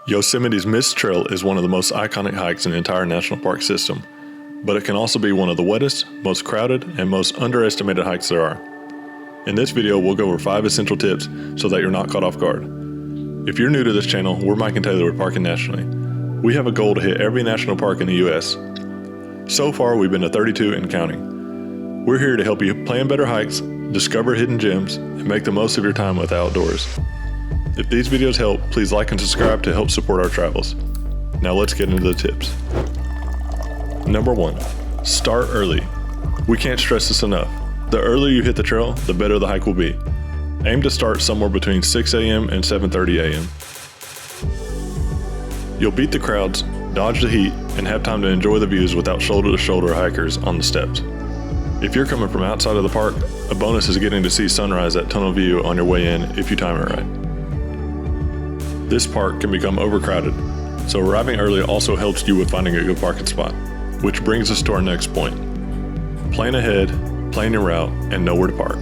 Yosemite's Mist Trail is one of the most iconic hikes in the entire national park system, but it can also be one of the wettest, most crowded, and most underestimated hikes there are. In this video, we'll go over 5 essential tips so that you're not caught off guard. If you're new to this channel, we're Mike and Taylor with Parking Nationally. We have a goal to hit every national park in the US. So far, we've been to 32 and counting. We're here to help you plan better hikes, discover hidden gems, and make the most of your time with the outdoors. If these videos help, please like and subscribe to help support our travels. Now let's get into the tips. Number 1, start early. We can't stress this enough. The earlier you hit the trail, the better the hike will be. Aim to start somewhere between 6 a.m. and 7:30 a.m. You'll beat the crowds, dodge the heat, and have time to enjoy the views without shoulder-to-shoulder hikers on the steps. If you're coming from outside of the park, a bonus is getting to see sunrise at Tunnel View on your way in if you time it right. This park can become overcrowded, so arriving early also helps you with finding a good parking spot, which brings us to our next point. Plan ahead, plan your route, and know where to park.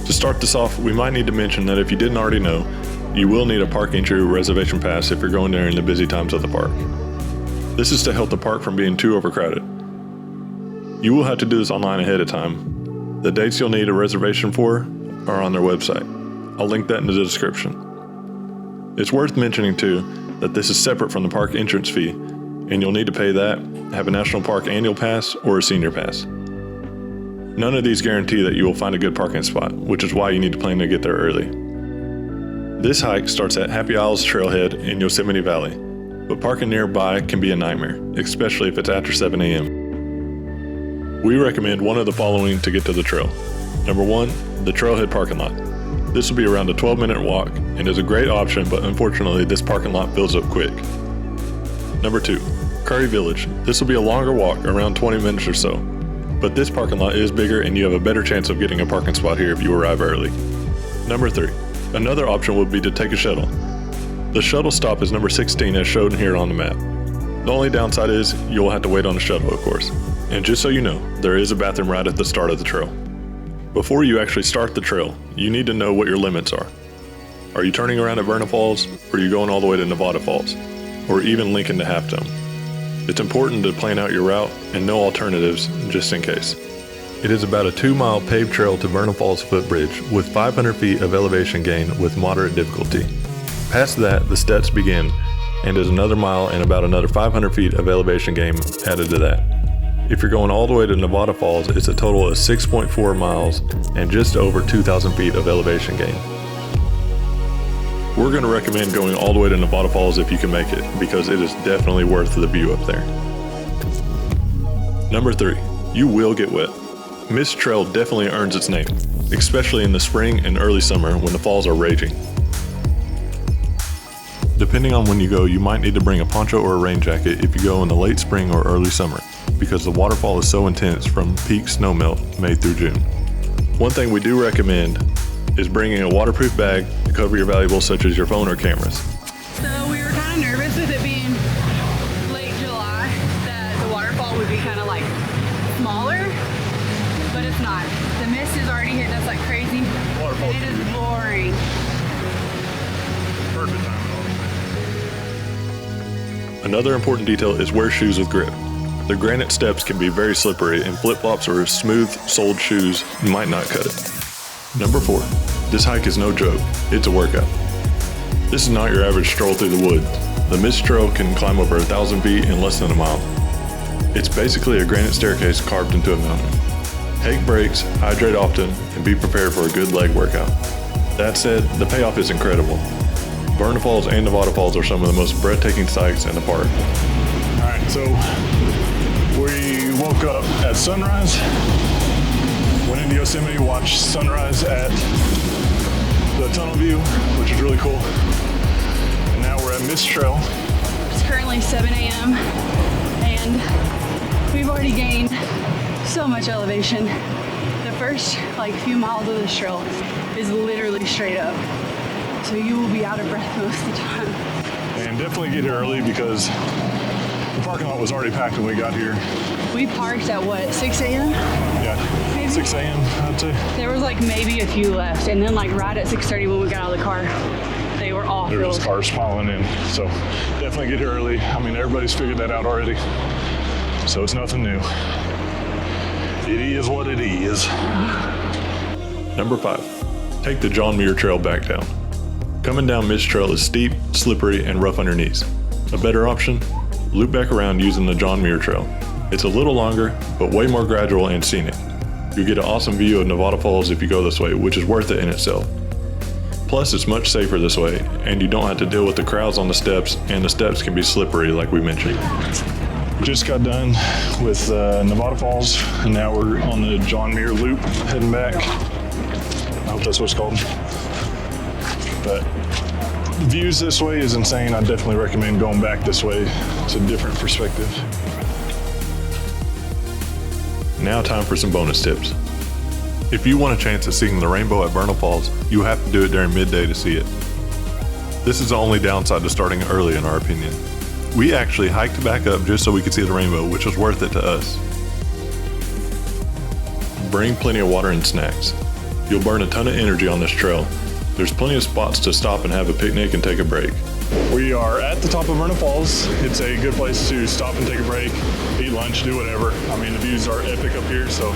To start this off, we might need to mention that if you didn't already know, you will need a park entry or reservation pass if you're going there in the busy times of the park. This is to help the park from being too overcrowded. You will have to do this online ahead of time. The dates you'll need a reservation for are on their website. I'll link that in the description. It's worth mentioning too that this is separate from the park entrance fee, and you'll need to pay that, have a National Park annual pass, or a senior pass. None of these guarantee that you will find a good parking spot, which is why you need to plan to get there early. This hike starts at Happy Isles Trailhead in Yosemite Valley, but parking nearby can be a nightmare, especially if it's after 7 a.m. We recommend one of the following to get to the trail. Number 1, the trailhead parking lot. This will be around a 12-minute walk and is a great option, but unfortunately this parking lot fills up quick. Number 2, Curry Village. This will be a longer walk, around 20 minutes or so, but this parking lot is bigger and you have a better chance of getting a parking spot here if you arrive early. Number 3, another option would be to take a shuttle. The shuttle stop is number 16 as shown here on the map. The only downside is you'll have to wait on the shuttle, of course. And just so you know, there is a bathroom right at the start of the trail. Before you actually start the trail, you need to know what your limits are. Are you turning around at Vernal Falls, or are you going all the way to Nevada Falls, or even Lincoln to Half Dome? It's important to plan out your route and know alternatives just in case. It is about a 2-mile paved trail to Vernal Falls footbridge with 500 feet of elevation gain with moderate difficulty. Past that, the steps begin, and is another mile and about another 500 feet of elevation gain added to that. If you're going all the way to Nevada Falls, it's a total of 6.4 miles and just over 2,000 feet of elevation gain. We're going to recommend going all the way to Nevada Falls if you can make it, because it is definitely worth the view up there. Number 3, you will get wet. Mist Trail definitely earns its name, especially in the spring and early summer when the falls are raging. Depending on when you go, you might need to bring a poncho or a rain jacket if you go in the late spring or early summer, because the waterfall is so intense from peak snowmelt May through June. One thing we do recommend is bringing a waterproof bag to cover your valuables such as your phone or cameras. So we were kind of nervous with it being late July that the waterfall would be kind of like smaller, but it's not. The mist is already hitting us like crazy. It is boring. Perfect time. Another important detail is wear shoes with grip. The granite steps can be very slippery, and flip-flops or smooth-soled shoes might not cut it. Number 4, this hike is no joke, it's a workout. This is not your average stroll through the woods. The Mist Trail can climb over 1,000 feet in less than a mile. It's basically a granite staircase carved into a mountain. Take breaks, hydrate often, and be prepared for a good leg workout. That said, the payoff is incredible. Vernal Falls and Nevada Falls are some of the most breathtaking sights in the park. Alright, so we woke up at sunrise, went into Yosemite, watched sunrise at the Tunnel View, which is really cool. And now we're at Mist Trail. It's currently 7 a.m. and we've already gained so much elevation. The first few miles of this trail is literally straight up. So you will be out of breath most of the time. And definitely get here early because the parking lot was already packed when we got here. We parked at what, 6 a.m.? Yeah, maybe? 6 a.m. I'd say. There was maybe a few left, and then right at 6:30 when we got out of the car, they were all there's just cars piling in. So definitely get here early. I mean, everybody's figured that out already. So it's nothing new. It is what it is. Number 5, take the John Muir Trail back down. Coming down Mist Trail is steep, slippery, and rough on your knees. A better option? Loop back around using the John Muir Trail. It's a little longer, but way more gradual and scenic. You'll get an awesome view of Nevada Falls if you go this way, which is worth it in itself. Plus, it's much safer this way, and you don't have to deal with the crowds on the steps, and the steps can be slippery like we mentioned. Just got done with Nevada Falls, and now we're on the John Muir Loop heading back. I hope that's what it's called. But the views this way is insane. I definitely recommend going back this way. It's a different perspective. Now time for some bonus tips. If you want a chance at seeing the rainbow at Vernal Falls, you have to do it during midday to see it. This is the only downside to starting early in our opinion. We actually hiked back up just so we could see the rainbow, which was worth it to us. Bring plenty of water and snacks. You'll burn a ton of energy on this trail. There's plenty of spots to stop and have a picnic and take a break. We are at the top of Vernal Falls. It's a good place to stop and take a break, eat lunch, do whatever. I mean, the views are epic up here, so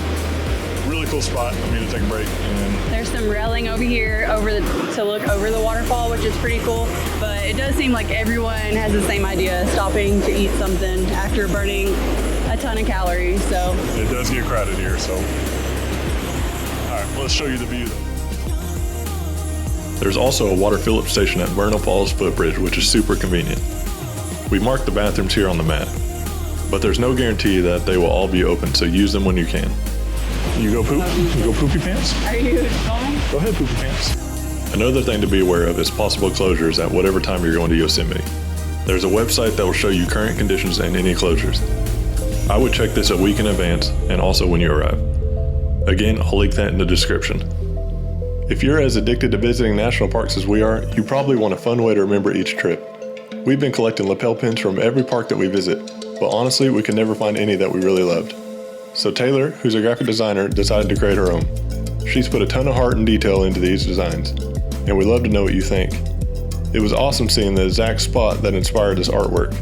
really cool spot. To take a break. And There's some railing over here to look over the waterfall, which is pretty cool. But it does seem like everyone has the same idea, stopping to eat something after burning a ton of calories. So it does get crowded here. So, all right, let's show you the view though. There's also a water fill-up station at Vernal Falls Footbridge, which is super convenient. We marked the bathrooms here on the map, but there's no guarantee that they will all be open, so use them when you can. You go poop? You go poopy pants? are you going? Go ahead, poopy pants. Another thing to be aware of is possible closures at whatever time you're going to Yosemite. There's a website that will show you current conditions and any closures. I would check this a week in advance and also when you arrive. Again, I'll link that in the description. If you're as addicted to visiting national parks as we are, you probably want a fun way to remember each trip. We've been collecting lapel pins from every park that we visit, but honestly, we could never find any that we really loved. So Taylor, who's a graphic designer, decided to create her own. She's put a ton of heart and detail into these designs, and we'd love to know what you think. It was awesome seeing the exact spot that inspired this artwork.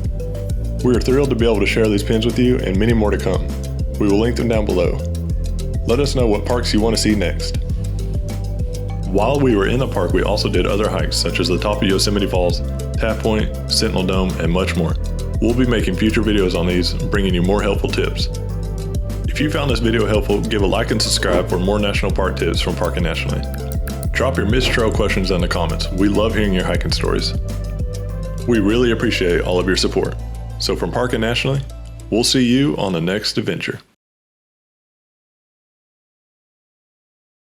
We are thrilled to be able to share these pins with you and many more to come. We will link them down below. Let us know what parks you want to see next. While we were in the park, we also did other hikes such as the top of Yosemite Falls, Tap Point, Sentinel Dome, and much more. We'll be making future videos on these, bringing you more helpful tips. If you found this video helpful, give a like and subscribe for more national park tips from Parking Nationally. Drop your Mist Trail questions in the comments. We love hearing your hiking stories. We really appreciate all of your support. So from Parking Nationally, we'll see you on the next adventure.